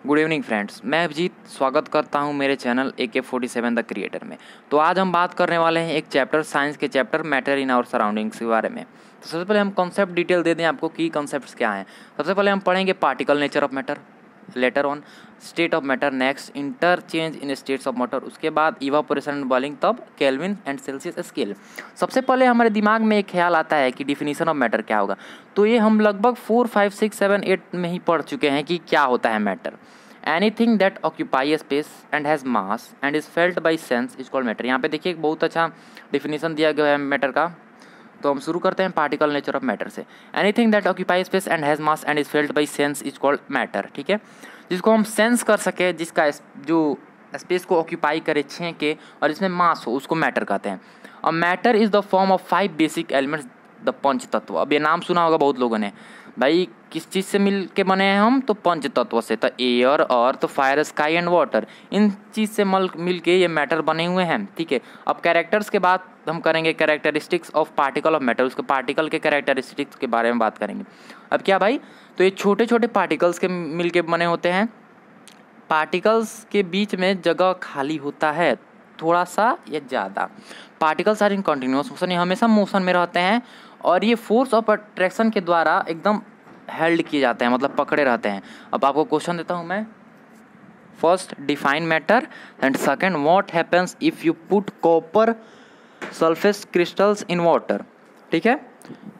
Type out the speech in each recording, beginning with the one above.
Good evening friends, मैं अभिजीत स्वागत करता हूं मेरे चैनल AK47 द क्रिएटर में। तो आज हम बात करने वाले हैं एक चैप्टर, साइंस के chapter matter in our surroundings के बारे में। तो सबसे पहले हम कॉन्सेप्ट डिटेल दे दें आपको की कॉन्सेप्ट्स क्या हैं। सबसे पहले हम पढ़ेंगे particle nature of matter, later on state of matter, next interchange in states of matter, उसके बाद इवापोरेशन एंड बॉइलिंग, तब केल्विन एंड सेल्सियस स्केल। सबसे पहले हमारे दिमाग में एक ख्याल आता है कि डिफिनीशन ऑफ मैटर क्या होगा। तो ये हम लगभग 4, 5, 6, 7, 8 में ही पढ़ चुके हैं कि क्या होता है matter. Anything that occupy space and has mass and is felt by sense is called matter. यहाँ पे देखिए एक बहुत अच्छा डिफिनीशन दिया गया है मैटर का। तो हम शुरू करते हैं पार्टिकल नेचर ऑफ मैटर से। Anything that occupy space and has mass and is felt by sense is called matter. ठीक है, जिसको हम सेंस कर सके, जिसका जो स्पेस को ऑक्यूपाई करे, छेके, और इसमें मास हो, उसको मैटर कहते हैं। और matter is the form of 5 basic elements, the panch tattva. अब ये नाम सुना होगा बहुत लोगों ने, भाई किस चीज़ से मिल के बने हैं हम, तो पंच तत्व से। तो air, earth, fire, sky and water, इन चीज़ से मिल के ये मैटर बने हुए हैं। ठीक है, अब कैरेक्टर्स के बाद हम करेंगे characteristics of particle of matter, उसके पार्टिकल के कैरेक्टरिस्टिक्स के बारे में बात करेंगे। अब क्या भाई, तो ये छोटे छोटे पार्टिकल्स के मिल के बने होते हैं। पार्टिकल्स के बीच में जगह खाली होता है थोड़ा सा या ज़्यादा। Particles are in continuous motion, ये हमेशा मोशन में रहते हैं, और ये फोर्स ऑफ अट्रैक्शन के द्वारा एकदम हेल्ड किए जाते हैं, मतलब पकड़े रहते हैं। अब आपको क्वेश्चन देता हूँ मैं। First, define matter, and second, what happens if you put copper sulphate crystals in water. ठीक है,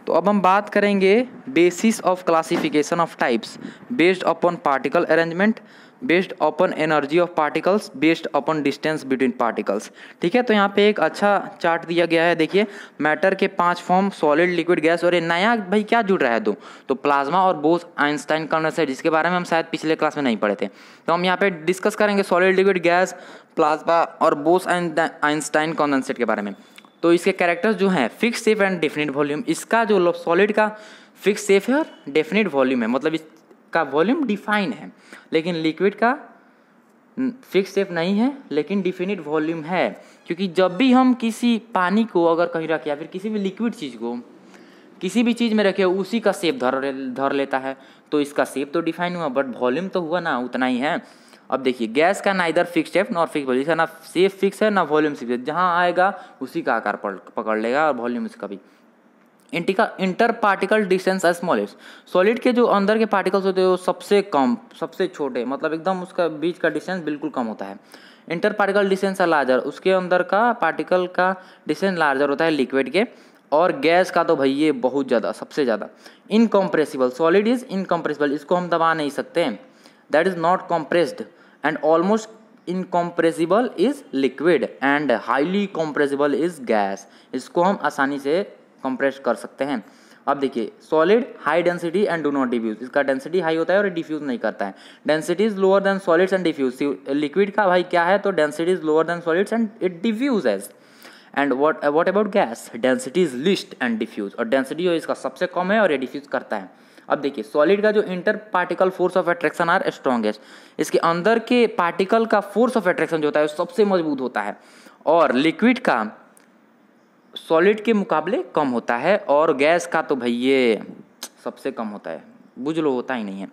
तो अब हम बात करेंगे basis of classification of types based upon particle arrangement, based upon energy of particles, based upon distance between particles. ठीक है, तो यहाँ पे एक अच्छा चार्ट दिया गया है। देखिए, मैटर के 5 फॉर्म, सॉलिड, लिक्विड, गैस, और ये नया भाई क्या जुड़ रहा है दो, तो प्लाज्मा और बोस आइंस्टाइन कंडेंसर, जिसके बारे में हम शायद पिछले क्लास में नहीं पढ़े थे। तो हम यहाँ पे डिस्कस करेंगे सॉलिड, लिक्विड, गैस, प्लाज्मा और बोस आइंस्टाइन कंडेंसर के बारे में। तो इसके कैरेक्टर्स जो हैं, fix shape and definite volume. इसका जो सॉलिड का फिक्स शेप है और डेफिनिट वॉल्यूम है, मतलब इसका वॉल्यूम डिफाइन है। लेकिन लिक्विड का फिक्स शेप नहीं है लेकिन डेफिनिट वॉल्यूम है, क्योंकि जब भी हम किसी पानी को अगर कहीं रखें या फिर किसी भी लिक्विड चीज़ को किसी भी चीज़ में रखे, उसी का शेप धर लेता है। तो इसका शेप तो डिफाइन हुआ, बट वॉल्यूम तो हुआ ना, उतना ही है। अब देखिए, गैस का neither fix shape nor fix volume, इसका ना शेप फिक्स है ना वॉल्यूम फिक्स है, जहाँ आएगा उसी का आकार पकड़ लेगा, और वॉल्यूम इसका भी। Inter particle distance smallest, solid के जो अंदर के पार्टिकल्स होते हैं वो सबसे कम, सबसे छोटे, मतलब एकदम उसका बीच का डिस्टेंस बिल्कुल कम होता है। इंटर पार्टिकल डिस्टेंस है लार्जर, उसके अंदर का पार्टिकल का डिस्टेंस लार्जर होता है लिक्विड के। और गैस का तो भाई ये बहुत ज़्यादा, सबसे ज़्यादा। इनकम्प्रेसिबल, सॉलिड इज इनकम्प्रेसिबल, इसको हम दबा नहीं सकते, that is not compressed. And almost incompressible is liquid, and highly compressible is gas, इसको हम आसानी से कंप्रेस कर सकते हैं। अब देखिए, solid high density and do not diffuse, इसका डेंसिटी हाई होता है और डिफ्यूज नहीं करता है। Density is lower than solids and diffuse, liquid का भाई क्या है, तो density is lower than solids and it diffuses. And what about gas, density is least and diffuse, और डेंसिटी जो इसका सबसे कम है और ये डिफ्यूज करता है। अब देखिए, सॉलिड का जो interparticle force of attraction are strongest, इसके अंदर के पार्टिकल का फोर्स ऑफ अट्रैक्शन जो होता है वो सबसे मजबूत होता है, और लिक्विड का सॉलिड के मुकाबले कम होता है, और गैस का तो भाई ये सबसे कम होता है, बुझ लो होता ही नहीं है,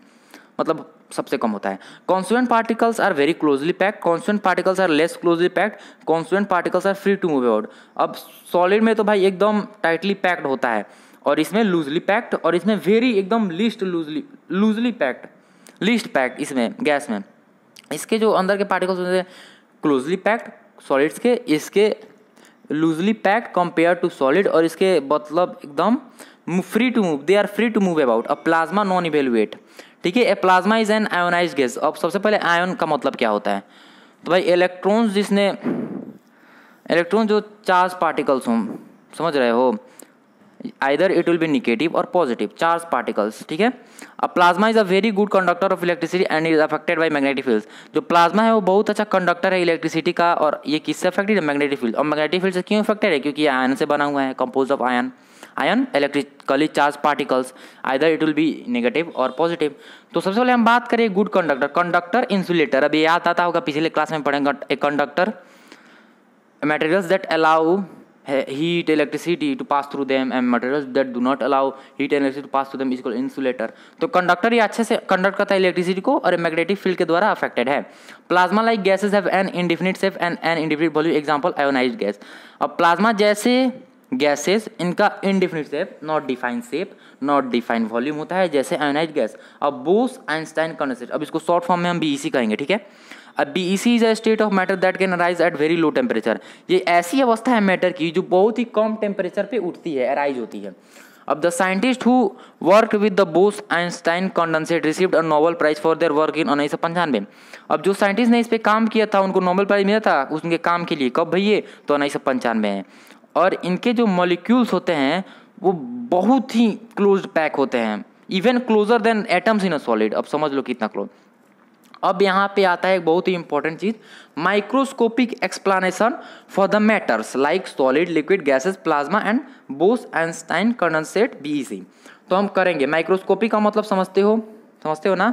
मतलब सबसे कम होता है। Constituent particles are very closely packed, constituent particles are less closely packed, constituent particles are free to move about. अब सॉलिड में तो भाई एकदम टाइटली पैक्ड होता है, और इसमें लूजली पैक्ड, और इसमें वेरी एकदम लूजली पैक्ड, लीस्ट पैक्ड इसमें गैस में। इसके जो अंदर के पार्टिकल्स होते हैं क्लोजली पैक्ड सॉलिड्स के, इसके loosely packed compare to solid, और इसके मतलब एकदम free to move, they are free to move about. A plasma non evaluate, ठीक है, a plasma is an ionised gas. अब सबसे पहले आयन का मतलब क्या होता है, तो भाई इलेक्ट्रॉन जो चार्ज पार्टिकल्स हों, समझ रहे हो, either it will B negative और पॉजिटिव चार्ज पार्टिकल्स। ठीक है, अब plasma is a very good conductor of electricity and is affected by magnetic field. जो प्लाज्मा है वो बहुत अच्छा कंडक्टर है इलेक्ट्रिसिटी का, और ये किससे अफेक्टेड है, मैग्नेटिक फील्ड। और मैग्नेटिक फील्ड से क्यों अफेक्टेड है, क्योंकि ये आयन से बना हुआ है, compose of ion electrically charge particles, either it will B negative और पॉजिटिव। तो सबसे पहले हम बात करें गुड कंडक्टर इंसुलेटर। अभी याद आता होगा, पिछले क्लास में पढ़ेंगे, a conductor materials that allow heat electricity to pass through them and materials that do not allow heat and electricity to pass through them is called insulator। तो conductor ये अच्छे से कंडक्ट करता है इलेक्ट्रिसिटी को और मैग्नेटिक फील्ड के द्वारा अफेक्टेड है। Plasma like gases have an indefinite shape and an indefinite volume, example ionised gas. अब प्लाज्मा जैसे गैसेस इनका indefinite shape, not define shape, not define volume होता है, जैसे आयोनाइज्ड गैस। अब बोस आइंस्टाइन कंडेंसेट, अब इसको शॉर्ट फॉर्म में हम बीईसी कहेंगे, ठीक है। अब BEC is a state of matter that can arise at very low temperature. ये ऐसी अवस्था है मैटर की जो बहुत ही कम टेम्परेचर पे उठती है, अराइज होती है। अब the scientist who work with the Bose Einstein condensate received a Nobel prize for their work in 1995। अब जो साइंटिस्ट ने इस पे काम किया था उनको नोबेल प्राइज मिला था उनके काम के लिए। कब भैया? तो 1995 है। और इनके जो मॉलिक्यूल्स होते हैं वो बहुत ही क्लोज्ड पैक होते हैं, even closure then atoms in a solid. अब समझ लो कितना क्लोज। अब यहाँ पे आता है एक बहुत ही इंपॉर्टेंट चीज, microscopic explanation for the matters like solid, liquid, gases, plasma and boss Einstein condensate BEC. तो हम करेंगे। माइक्रोस्कोपिक का मतलब समझते हो ना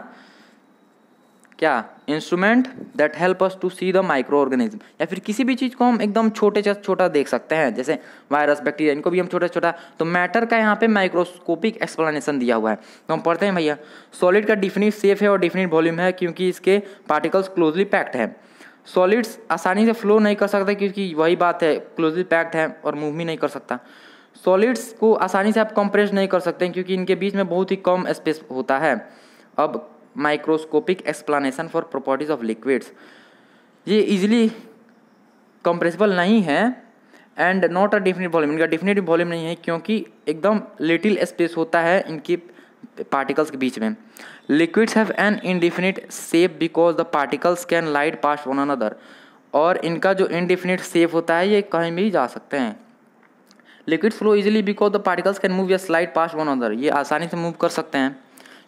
क्या? Instrument that help us to see the microorganism, या फिर किसी भी चीज़ को हम एकदम छोटे से छोटा देख सकते हैं, जैसे वायरस, बैक्टीरिया, इनको भी हम छोटा छोटा। तो मैटर का यहाँ पे माइक्रोस्कोपिक एक्सप्लेनेशन दिया हुआ है। तो हम पढ़ते हैं भैया। सॉलिड का डिफिनिट शेप है और डिफिनिट वॉल्यूम है क्योंकि इसके पार्टिकल्स क्लोजली पैक्ड हैं। सॉलिड्स आसानी से फ्लो नहीं कर सकते क्योंकि वही बात है, क्लोजली पैक्ड है और मूव भी नहीं कर सकता। सॉलिड्स को आसानी से आप कंप्रेस नहीं कर सकते क्योंकि इनके बीच में बहुत ही कम स्पेस होता है। अब microscopic explanation for properties of liquids, ये इजीली कंप्रेसिबल नहीं है and not a definite volume. इनका डिफिनिट वॉल्यूम नहीं है क्योंकि एकदम लिटिल स्पेस होता है इनकी पार्टिकल्स के बीच में। Liquids have an indefinite shape because the particles can light pass one another, और इनका जो इनडिफिनिट शेप होता है ये कहीं भी जा सकते हैं। Liquids flow easily because the particles can move या स्लाइड पास वन अनदर, ये आसानी से मूव कर सकते हैं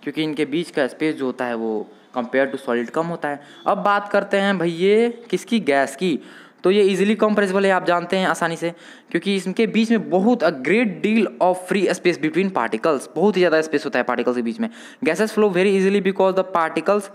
क्योंकि इनके बीच का स्पेस जो होता है वो कंपेयर टू सॉलिड कम होता है। अब बात करते हैं भैया किसकी? गैस की। तो ये इजीली कंप्रेसिबल है, आप जानते हैं आसानी से, क्योंकि इसके बीच में बहुत a great deal of free space between particles, बहुत ही ज़्यादा स्पेस होता है पार्टिकल्स के बीच में। Gases flow very easily because the particles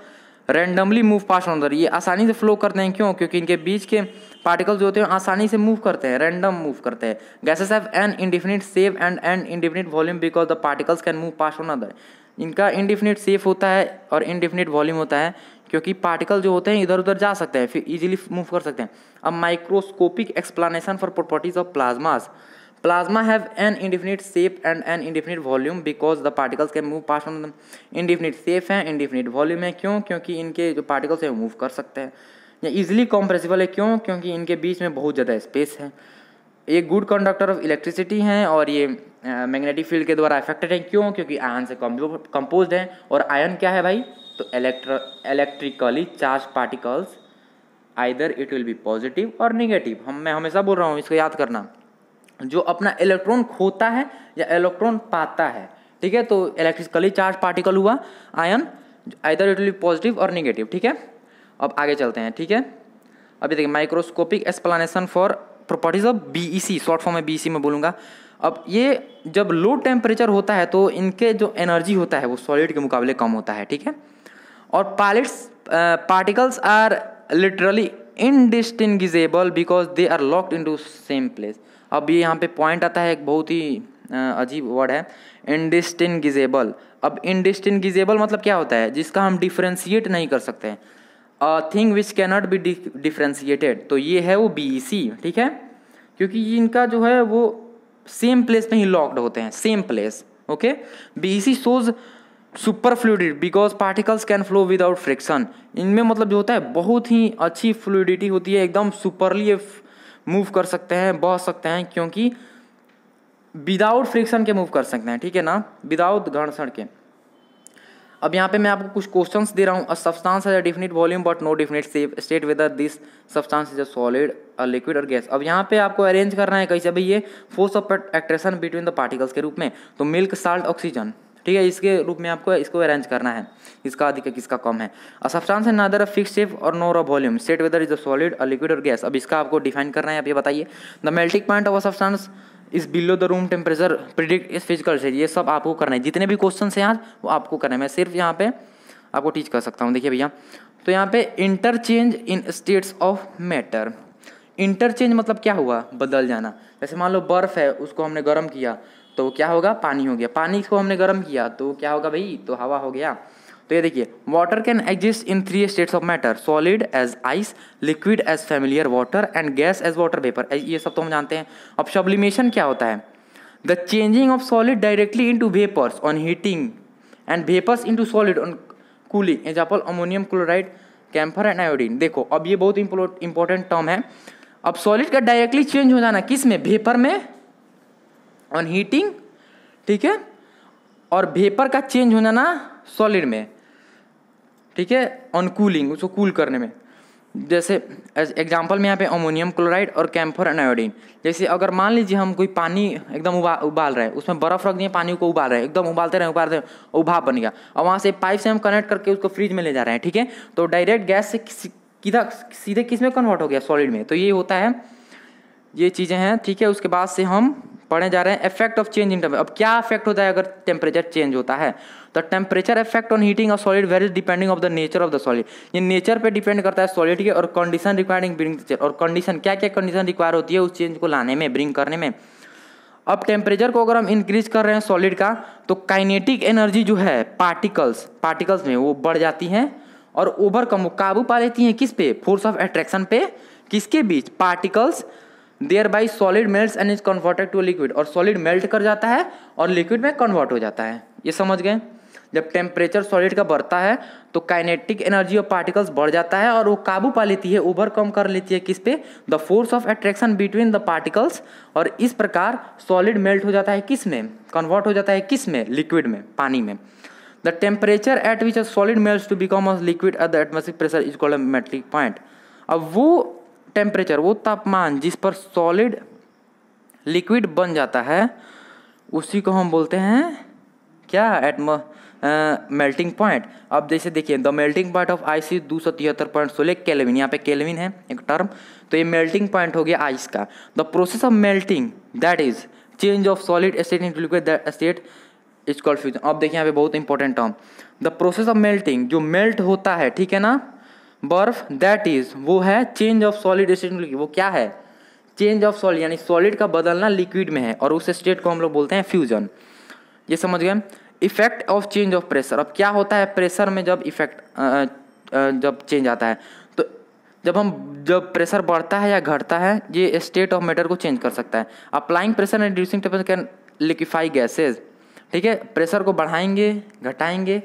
randomly move pass on the, ये आसानी से फ्लो करते हैं क्यों? क्योंकि इनके बीच के पार्टिकल्स जो होते हैं आसानी से मूव करते हैं, रैंडम मूव करते हैं। Gases have an indefinite shape and an indefinite volume because the particles can move pass on other. इनका इंडिफिनिट शेप होता है और इंडिफिनिट वॉल्यूम होता है क्योंकि पार्टिकल जो होते हैं इधर उधर जा सकते हैं, फिर इजीली मूव कर सकते हैं। अब microscopic explanation for properties of plasmas. Plasma have an indefinite shape and an indefinite volume because the particles can move pass on. Indefinite shape है, इंडिफिनिट वॉल्यूम है, क्यों? क्योंकि इनके जो पार्टिकल्स हैं मूव कर सकते हैं। या इजिली कंप्रेसिबल है, क्यों? क्योंकि इनके बीच में बहुत ज़्यादा स्पेस है। ये गुड कंडक्टर ऑफ इलेक्ट्रिसिटी हैं और ये मैग्नेटिक फील्ड के द्वारा अफेक्टेड है, क्यों? क्योंकि आयन से कंपोज्ड है। और आयन क्या है भाई? तो electrically charge particles, either it will B positive और नेगेटिव। मैं हमेशा बोल रहा हूँ इसको याद करना, जो अपना इलेक्ट्रॉन खोता है या इलेक्ट्रॉन पाता है, ठीक है? तो इलेक्ट्रिकली चार्ज पार्टिकल हुआ ion, either it will B positive और नेगेटिव, ठीक है? अब आगे चलते हैं, ठीक है? अभी देखिए microscopic explanation for properties of BEC, short form में बीईसी में बोलूँगा। अब ये जब लो टेम्परेचर होता है तो इनके जो एनर्जी होता है वो सॉलिड के मुकाबले कम होता है, ठीक है? और particles are literally indistinguishable because they are locked into same place. अब ये यहाँ पे पॉइंट आता है, एक बहुत ही अजीब वर्ड है, इनडिस्टिंग्विशेबल। अब इनडिस्टिंग्विशेबल मतलब क्या होता है? जिसका हम डिफ्रेंशिएट नहीं कर सकते हैं, a thing which cannot be differentiated. तो ये है वो बीईसी, ठीक है? क्योंकि इनका जो है वो सेम प्लेस में ही लॉक्ड होते हैं, same place, okay? BEC shows super fluidity because particles can flow without friction. इनमें मतलब जो होता है बहुत ही अच्छी फ्लूइडिटी होती है, एकदम सुपरली मूव कर सकते हैं, बह सकते हैं, क्योंकि विदाउट फ्रिक्शन के मूव कर सकते हैं, ठीक है ना? विदाउट घर्षण के। अब यहाँ पे मैं आपको कुछ क्वेश्चंस दे रहा हूँ। A substance has a definite volume but no definite shape, state whether this substance is a solid, a liquid और गैस। अब यहाँ पे आपको अरेंज करना है कैसे भाई? ये force of attraction between the particles के रूप में। तो मिल्क, साल्ट, ऑक्सीजन, ठीक है? इसके रूप में आपको इसको अरेंज करना है, किसका अधिक है किसका कम है। अ सब्सटेंस है नादर अ फिक्स शेप और nor a volume, state whether is a solid, a liquid और गैस। अब इसका आपको डिफाइन करना है। आप ये बताइए, the melting point of a substance is below the room temperature, predict its physical state. ये सब आपको करना है, जितने भी क्वेश्चन हैं आज वो आपको करना है। मैं सिर्फ यहाँ पे आपको टीच कर सकता हूँ। देखिए भैया, तो यहाँ पे interchange in states of matter, interchange मतलब क्या हुआ, बदल जाना। जैसे मान लो बर्फ़ है, उसको हमने गर्म किया तो वो क्या होगा, पानी हो गया। पानी को हमने गर्म किया तो क्या होगा भाई, तो हवा हो गया। तो ये देखिए, water can exist in 3 states of matter, solid as ice, liquid as familiar water and gas as water vapour. ये सब तो हम जानते हैं। अब सब्लिमेशन क्या होता है, the changing of solid directly into vapours on heating and vapours into solid on cooling, example ammonium chloride, camphor and iodine. देखो अब ये बहुत इंपॉर्टेंट टर्म है। अब सॉलिड का डायरेक्टली चेंज हो जाना किस में, वेपर में ऑन हीटिंग, ठीक है, और वेपर का चेंज हो जाना सॉलिड में, ठीक है, ऑन कूलिंग, उसको कूल करने में। जैसे एग्जांपल में यहाँ पे अमोनियम क्लोराइड और कैम्फर एंड आयोडीन। जैसे अगर मान लीजिए हम कोई पानी एकदम उबाल रहे हैं, उसमें बर्फ़ रख दिए, पानी को उबाल रहे हैं, एकदम उबालते रहे और भाप बन गया, और वहाँ से पाइप से हम कनेक्ट करके उसको फ्रिज में ले जा रहे हैं, ठीक है, तो डायरेक्ट गैस से सीधे किस में कन्वर्ट हो गया, सॉलिड में। तो ये होता है, ये चीज़ें हैं, ठीक है। उसके बाद से हम पढ़ने जा रहे हैं effect of change in temperature. अब क्या इफेक्ट होता है अगर टेम्परेचर चेंज होता है, तो temperature effect on heating of solid varies depending of the nature of the solid. ये नेचर पे डिपेंड करता है सॉलिड के, और कंडीशन रिक्वायरिंग ब्रिंग चेंज, और कंडीशन क्या क्या कंडीशन रिक्वायर होती है उस चेंज को लाने में, ब्रिंग करने में। अब टेम्परेचर को अगर हम इंक्रीज कर रहे हैं सॉलिड का, तो काइनेटिक एनर्जी जो है पार्टिकल्स में वो बढ़ जाती हैं, और ओवरकम वो काबू पा लेती हैं किस पे, फोर्स ऑफ अट्रैक्शन पे, किसके बीच, particles. Thereby solid melts and is converted to liquid, और सॉलिड मेल्ट कर जाता है और लिक्विड में कन्वर्ट हो जाता है। ये समझ गए। जब टेम्परेचर सॉलिड का बढ़ता है तो काइनेटिक एनर्जी ऑफ पार्टिकल्स बढ़ जाता है, और वो काबू पा लेती है, ओवरकम कर लेती है किस पे, the force of attraction between the particles, और इस प्रकार सॉलिड मेल्ट हो जाता है किस में, कन्वर्ट हो जाता है किस में, लिक्विड में, पानी में। The temperature at which a solid melts to become a liquid at the atmospheric pressure is called a melting point. अब वो टेम्परेचर, वो तापमान जिस पर सॉलिड लिक्विड बन जाता है, उसी को हम बोलते हैं क्या, मेल्टिंग पॉइंट। अब जैसे देखिए, the melting point of ice is 273.16 kelvin, यहाँ पे केल्विन है एक टर्म, तो ये मेल्टिंग पॉइंट हो गया आइस का। The process of melting that is change of solid state into liquid state is called fusion. अब देखिए यहाँ पे बहुत important term, the process of melting, जो मेल्ट होता है, ठीक है ना, बर्फ, दैट इज वो है change of solid state into liquid. वो क्या है, चेंज ऑफ सॉलिड, यानी सॉलिड का बदलना लिक्विड में है, और उस स्टेट को हम लोग बोलते हैं फ्यूजन। ये समझ गए। Effect of change of pressure. अब क्या होता है प्रेशर में जब इफेक्ट जब चेंज आता है, तो जब प्रेशर बढ़ता है या घटता है, ये स्टेट ऑफ मैटर को चेंज कर सकता है। Applying pressure and reducing temperature can liquefy gases, ठीक है, प्रेशर को बढ़ाएंगे घटाएंगे,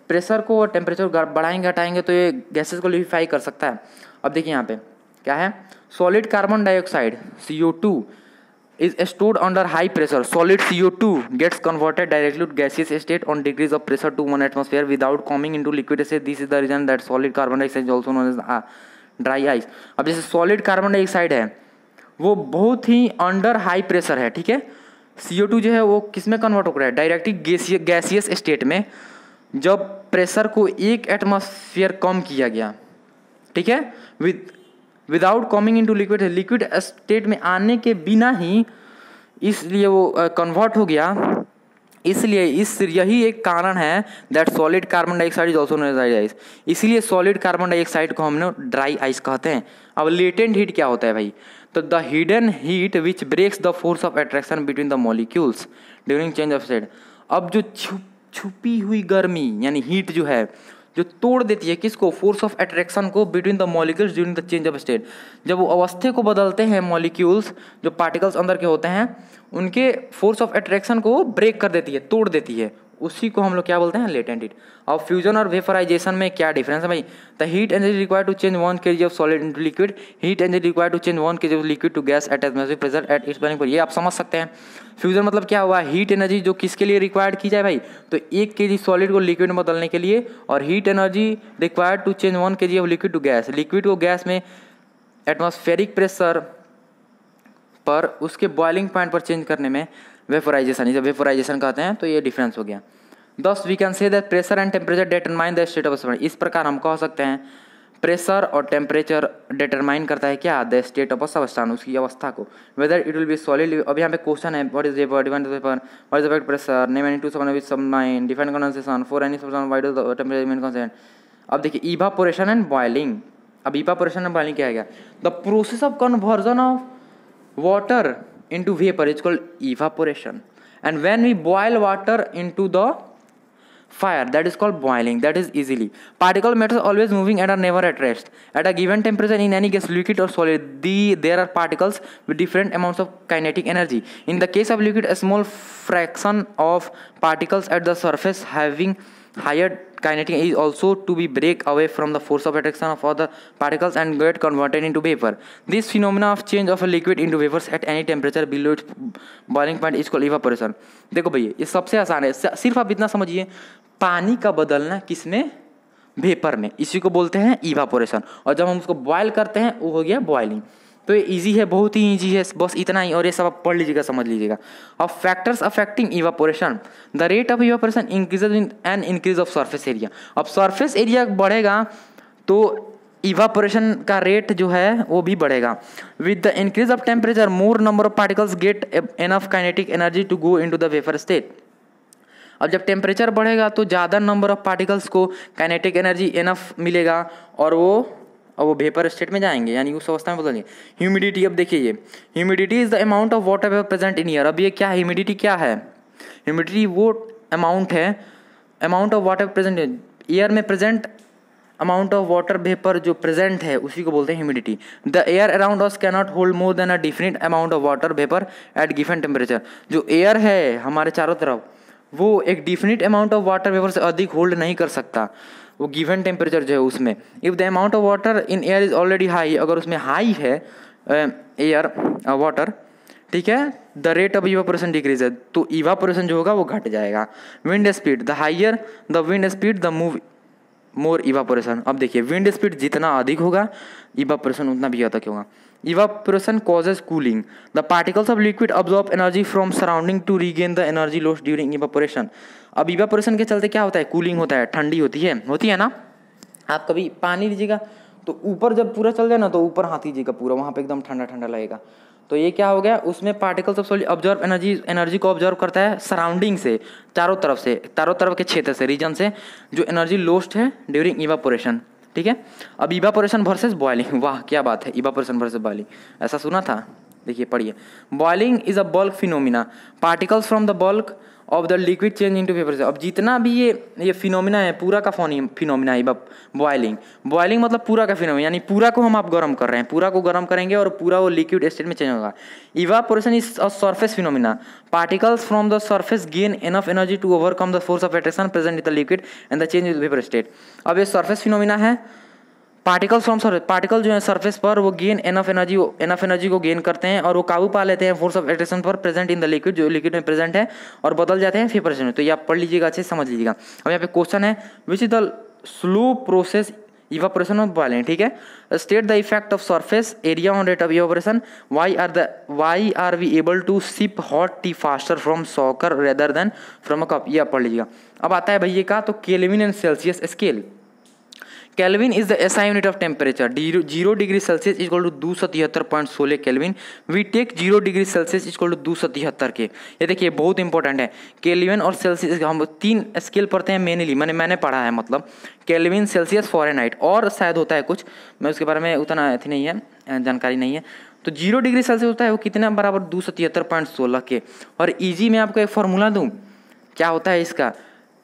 प्रेशर को टेम्परेचर बढ़ाएंगे घटाएंगे, तो ये गैसेज को लिक्विफाई कर सकता है। अब देखिए यहाँ पे क्या है, solid carbon dioxide CO2 is stored under high pressure. Solid CO2 gets converted directly to gaseous state on degrees of pressure to 1 atmosphere without coming into liquid state. This is the reason that solid carbon dioxide is also known as dry ice. अब जैसे solid carbon dioxide है, वो बहुत ही under high pressure है, ठीक है। CO2 जो है वो किस में कन्वर्ट हो रहा है, डायरेक्टली गैसियस स्टेट में, जब प्रेशर को 1 एटमॉस्फेयर कम किया गया, ठीक है, without coming into liquid state में आने के बिना ही, इसलिए वो कन्वर्ट हो गया। इसलिए यही एक कारण है that solid carbon dioxide is also known as dry ice. इसलिए सॉलिड कार्बन डाइऑक्साइड को हमने ड्राई आइस कहते हैं। अब लेटेंट हीट क्या होता है भाई, तो the hidden heat which breaks the force of attraction between the molecules during change of state. अब जो छुपी हुई गर्मी यानी हीट जो है, जो तोड़ देती है किसको, फोर्स ऑफ अट्रैक्शन को between the molecules during the change of state. जब वो अवस्थे को बदलते हैं मॉलिक्यूल्स, जो पार्टिकल्स अंदर के होते हैं, उनके फोर्स ऑफ अट्रैक्शन को ब्रेक कर देती है, तोड़ देती है, उसी को हम लोग क्या बोलते हैं, लेटेंट हीट। और फ्यूजन और वेपराइजेशन में क्या डिफरेंस है भाई, the heat energy required to change 1 kg of solid into liquid, heat energy required to change 1 kg of liquid to gas at atmospheric pressure at its boiling point. ये आप समझ सकते हैं। फ्यूजन मतलब क्या हुआ, हीट एनर्जी जो किसके लिए रिक्वायर्ड की जाए भाई, तो 1 kg सॉलिड को लिक्विड में बदलने के लिए, और heat energy required to change 1 kg of liquid to gas, liquid को गैस में एटमॉस्फेरिक प्रेशर पर उसके बॉइलिंग पॉइंट पर चेंज करने में वेपराइजेशन, इसे वेपराइजेशन कहते हैं। तो ये डिफरेंस हो गया। Thus we can say that pressure and temperature determine the state of a substance। इस प्रकार हम कह सकते हैं प्रेशर और टेम्परेचर डिटरमाइन करता है क्या, the state of a substance, उसकी अवस्था को, whether it will be solid. अब यहाँ पे क्वेश्चन है, what is vapour, define vapour, what is effect pressure, name any two substance with some nine, define condensation for any substance, why does the temperature remain constant. अब देखिए evaporation and boiling, अब evaporation में boiling क्या है, the process of conversion of water into vapor is called evaporation, and when we boil water into the fire, that is called boiling. That is easily particle matter always moving and are never at rest at a given temperature in any gas, liquid or solid. There are particles with different amounts of kinetic energy. In the case of liquid, a small fraction of particles at the surface having higher kinetic is also to be break away from the force of attraction of other particles and get converted into vapor. This phenomena of change of a liquid into vapors at any temperature below its boiling point is called evaporation. देखो भैया ये सबसे आसान है, सिर्फ आप इतना समझिए, पानी का बदलना किसमें, वेपर में, इसी को बोलते हैं इवापोरेशन। और जब हम उसको बॉयल करते हैं वो हो गया बॉइलिंग। तो ये इजी है, बहुत ही इजी है, बस इतना ही। और ये सब आप पढ़ लीजिएगा, समझ लीजिएगा। अब factors affecting evaporation, the rate of evaporation increases in an increase of surface area. अब सरफेस एरिया बढ़ेगा तो इवापोरेशन का रेट जो है वो भी बढ़ेगा। With the increase of temperature more number of particles get enough kinetic energy to go into the vapour state. अब जब टेम्परेचर बढ़ेगा तो ज़्यादा नंबर ऑफ पार्टिकल्स को काइनेटिक एनर्जी इनफ मिलेगा और वो वेपर स्टेट में जाएंगे, यानी उस अवस्था में बदलेंगे। ह्यूमिडिटी, अब देखिए ये humidity is the amount of water vapour present in year. अब ये क्या है, ह्यूमिडिटी क्या है, ह्यूमिडिटी वो अमाउंट है, amount of water present air में, present amount of water vapour जो प्रेजेंट है उसी को बोलते हैं humidity. The air around us can not hold more than a definite amount of water vapour at given temperature. जो air है हमारे चारों तरफ वो एक definite amount of water vapour से अधिक होल्ड नहीं कर सकता, वो गिवन टेम्परेचर जो है उसमें। If the amount of water in air is already high, अगर उसमें हाई है एयर वाटर, ठीक है, the rate of evaporation decrease है, तो इवापोरेशन जो होगा वो घट जाएगा। Wind speed, the higher the wind speed the move more evaporation. अब देखिए विंड स्पीड जितना अधिक होगा इवापोरेशन उतना भी अधिक होगा। Evaporation causes cooling, the particles of liquid absorb energy from surrounding to regain the energy lost during evaporation. अब इवापोरेशन के चलते क्या होता है, कूलिंग होता है, ठंडी होती है ना। आप कभी पानी लीजिएगा तो ऊपर जब पूरा चल जाए ना तो ऊपर हाथ लीजिएगा पूरा, वहाँ पे एकदम ठंडा ठंडा लगेगा। तो ये क्या हो गया, उसमें particles of solid observe energy को ऑब्जर्व करता है सराउंडिंग से, चारों तरफ के क्षेत्र से, रीजन से, जो एनर्जी लॉस्ट है ड्यूरिंग इवापोरेशन। ठीक है, अब इवापोरेशन वर्सेस बॉइलिंग, वाह क्या बात है, इवापोरेशन वर्सेस बॉइलिंग, ऐसा सुना था, देखिए पढ़िए। Boiling is a bulk phenomena, particles from the bulk of the liquid change into vapour. अब जितना भी ये फिनोमिना है पूरा का फिनोमिना है बॉइलिंग मतलब पूरा का फिनोमिना, यानी पूरा को हम आप गर्म कर रहे हैं, पूरा को गर्म करेंगे और पूरा वो लिक्विड स्टेट में चेंज होगा। Evaporation is a surface phenomena, particles from the surface gain enough energy to overcome the force of attraction present in the liquid and the change in vapour state. अब ये surface phenomena है, particles from surface, particle जो है surface पर वो gain enough energy को gain करते हैं और वो काबू पा लेते हैं फोर्स ऑफ अट्रैक्शन पर प्रेजेंट इन द लिक्विड, जो लिक्विड में प्रेजेंट है, और बदल जाते हैं वेपर स्टेट में। तो ये आप पढ़ लीजिएगा, अच्छे से समझ लीजिएगा। अब यहाँ पे क्वेश्चन है, which is the slow process evaporation of boiling. ठीक है, state the effect of surface area on rate of evaporation, why are we able to sip hot tea faster from saucer rather than from a cup. ये आप पढ़ लीजिएगा। अब आता है भैया का, तो Kelvin and Celsius scale. Kelvin is the SI unit of temperature. 0 degree Celsius equal to 273.16 Kelvin. We take 0 degree Celsius equal to 273 K. ये देखिए बहुत इंपॉर्टेंट है, केल्विन और सेल्सियस हम 3 स्केल पढ़ते हैं मेनली, मैंने पढ़ा है, मतलब केल्विन, सेल्सियस, फ़ारेनहाइट, और शायद होता है कुछ, मैं उसके बारे में उतना अथी नहीं है, जानकारी नहीं है। तो 0 डिग्री सेल्सियस होता है वो कितना, बराबर 273.16 के। और ईजी में आपको एक फॉर्मूला दूँ, क्या होता है इसका,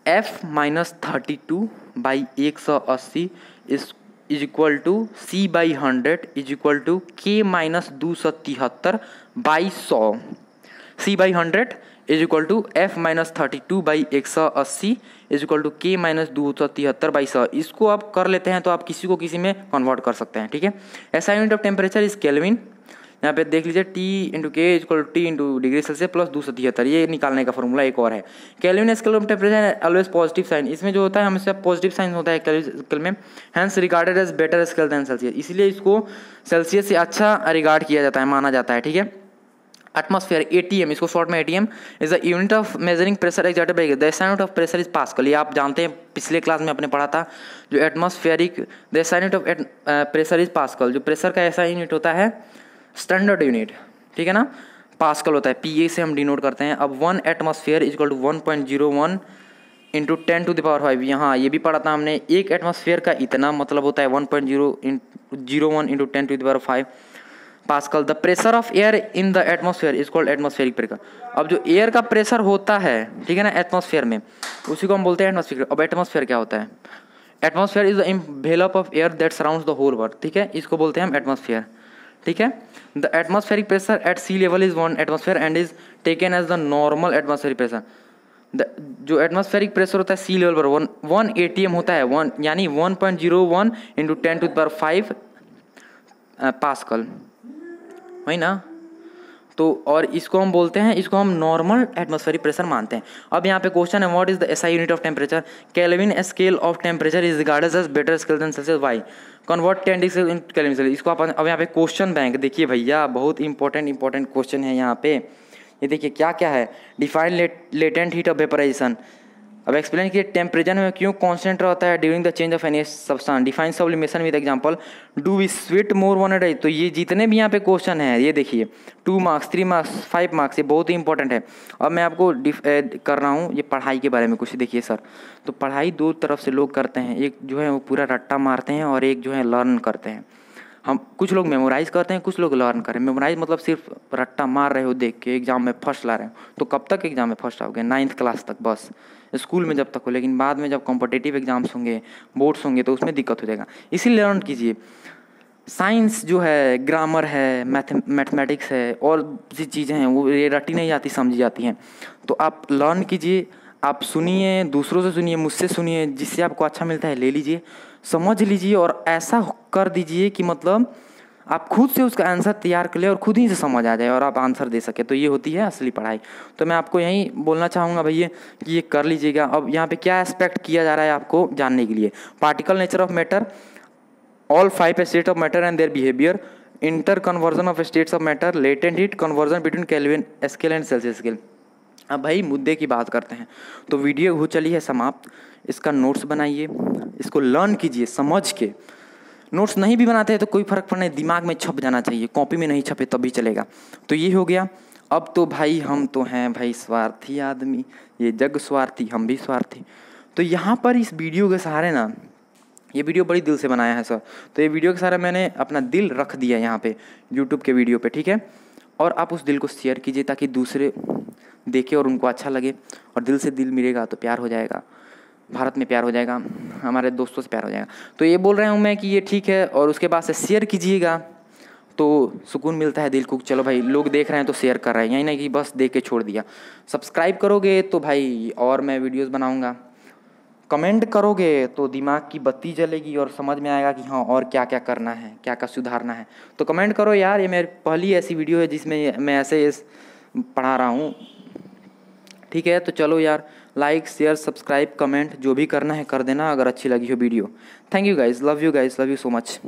F-32/180 is equal to C/100 is equal to K-273/100। C/100 is equal to F-32/180 is equal to K-273/100। इसको आप कर लेते हैं तो आप किसी को किसी में कन्वर्ट कर सकते हैं। ठीक है, SI unit of temperature is Kelvin. यहाँ पे देख लीजिए, T into K equal to T into degree Celsius plus 273, ये निकालने का फॉर्मूला एक और है। Kelvin scale of temperature always positive sign, इसमें जो होता है हमेशा पॉजिटिव साइन होता है केल्विन में, hence regarded as better scale than Celsius, इसलिए इसको सेल्सियस से अच्छा रिगार्ड किया जाता है, माना जाता है। ठीक है, एटमॉस्फेयर ATM, इसको शॉर्ट में ATM is the unit of measuring pressure exerted by the SI unit of pressure is pascal. ये आप जानते हैं, पिछले क्लास में आपने पढ़ा था, जो atmospheric the SI unit of pressure is pascal, जो प्रेशर का SI यूनिट होता है स्टैंडर्ड यूनिट, ठीक है ना, पास्कल होता है, PA से हम डिनोट करते हैं। अब 1 एटमॉस्फेयर इज इक्वल टू 1.01 × 10⁵ यहाँ ये भी पढ़ा था हमने, एक एटमॉस्फेयर का इतना मतलब होता है 1.01 0.01 into 10⁵ pascal. The pressure of air in the atmosphere is called atmospheric pressure. अब जो एयर का प्रेशर होता है, ठीक है ना, एटमॉस्फेयर में, उसी को हम बोलते हैं एटमॉस्फेयर। अब एटमॉस्फेयर क्या होता है? Atmosphere is the envelope of air that surrounds the whole world, ठीक है, इसको बोलते हैं हम एटमॉस्फेयर, ठीक है। The atmospheric pressure at sea level is 1 atmosphere and is taken as the normal atmospheric pressure. जो एटमॉस्फेरिक प्रेशर होता है सी लेवल पर 1 ATM होता है, 1 यानी 1.01 इंटू 10⁵ पास्कल, वही ना। तो और इसको हम बोलते हैं, इसको हम नॉर्मल एटमॉस्फेरिक प्रेशर मानते हैं। अब यहाँ पे क्वेश्चन है, what is the SI unit of temperature? Kelvin scale of temperature is regarded as better scale than Celsius. Why? Convert 10 degree in Kelvin Celsius. इसको अपन अब यहाँ पे क्वेश्चन बैंक देखिए भैया, बहुत इंपॉर्टेंट क्वेश्चन है यहाँ पे। ये देखिए क्या क्या है, define latent heat of vaporization. अब एक्सप्लेन किए टेम्परेचर में क्यों कांस्टेंट रहता है during the change of any substance. Define sublimation with example. Do we sweat more one day? तो ये जितने भी यहाँ पे क्वेश्चन है, ये देखिए 2 मार्क्स 3 मार्क्स 5 मार्क्स, ये बहुत ही इंपॉर्टेंट है। अब मैं आपको कर रहा हूँ ये पढ़ाई के बारे में कुछ। देखिए सर, तो पढ़ाई दो तरफ से लोग करते हैं, एक जो है वो पूरा रट्टा मारते हैं और एक जो है लर्न करते हैं। हम कुछ लोग मेमोराइज़ करते हैं, कुछ लोग लर्न करें। मेमोराइज मतलब सिर्फ रट्टा मार रहे हो देख के, एग्जाम में फर्स्ट ला रहे हो, तो कब तक एग्जाम में फर्स्ट आओगे? 9th क्लास तक बस, स्कूल में जब तक हो। लेकिन बाद में जब कॉम्पिटिटिव एग्जाम्स होंगे, बोर्ड्स होंगे, तो उसमें दिक्कत हो जाएगा। इसीलिए लर्न कीजिए। साइंस जो है, ग्रामर है, मैथमेटिक्स है, और भी चीज़ें हैं वो ये रटी नहीं जाती, समझी जाती हैं। तो आप लर्न कीजिए, आप सुनिए, दूसरों से सुनिए, मुझसे सुनिए, जिससे आपको अच्छा मिलता है ले लीजिए, समझ लीजिए और ऐसा कर दीजिए कि मतलब आप खुद से उसका आंसर तैयार कर ले और खुद ही से समझ आ जाए और आप आंसर दे सके। तो ये होती है असली पढ़ाई। तो मैं आपको यही बोलना चाहूँगा भैया कि ये कर लीजिएगा। अब यहाँ पे क्या एक्सपेक्ट किया जा रहा है आपको जानने के लिए? Particle nature of matter, all 5 state of matter and their behaviour, inter conversion of states of matter, latent heat, conversion between kelvin scale and Celsius scale. अब भाई मुद्दे की बात करते हैं। तो वीडियो हो चली है समाप्त। इसका नोट्स बनाइए, इसको लर्न कीजिए समझ के। नोट्स नहीं भी बनाते हैं तो कोई फ़र्क पड़ना, दिमाग में छप जाना चाहिए, कॉपी में नहीं छपे तब भी चलेगा। तो ये हो गया। अब तो भाई हम तो हैं भाई स्वार्थी आदमी, ये जग स्वार्थी, हम भी स्वार्थी। तो यहाँ पर इस वीडियो के सहारे ना, ये वीडियो बड़ी दिल से बनाया है सर, तो ये वीडियो के सहारे मैंने अपना दिल रख दिया यहाँ पे यूट्यूब के वीडियो पे, ठीक है। और आप उस दिल को शेयर कीजिए ताकि दूसरे देखें और उनको अच्छा लगे, और दिल से दिल मिलेगा तो प्यार हो जाएगा, भारत में प्यार हो जाएगा, हमारे दोस्तों से प्यार हो जाएगा। तो ये बोल रहा हूँ मैं कि ये ठीक है, और उसके बाद से शेयर कीजिएगा तो सुकून मिलता है दिल को। चलो भाई लोग देख रहे हैं तो शेयर कर रहे हैं, यही नहीं कि बस देख के छोड़ दिया। सब्सक्राइब करोगे तो भाई और मैं वीडियोस बनाऊंगा, कमेंट करोगे तो दिमाग की बत्ती जलेगी और समझ में आएगा कि हाँ और क्या क्या करना है, क्या क्या सुधारना है। तो कमेंट करो यार, ये मेरी पहली ऐसी वीडियो है जिसमें मैं ऐसे पढ़ा रहा हूँ, ठीक है। तो चलो यार, लाइक शेयर सब्सक्राइब कमेंट जो भी करना है कर देना अगर अच्छी लगी हो video. Thank you guys, love you guys, love you so much.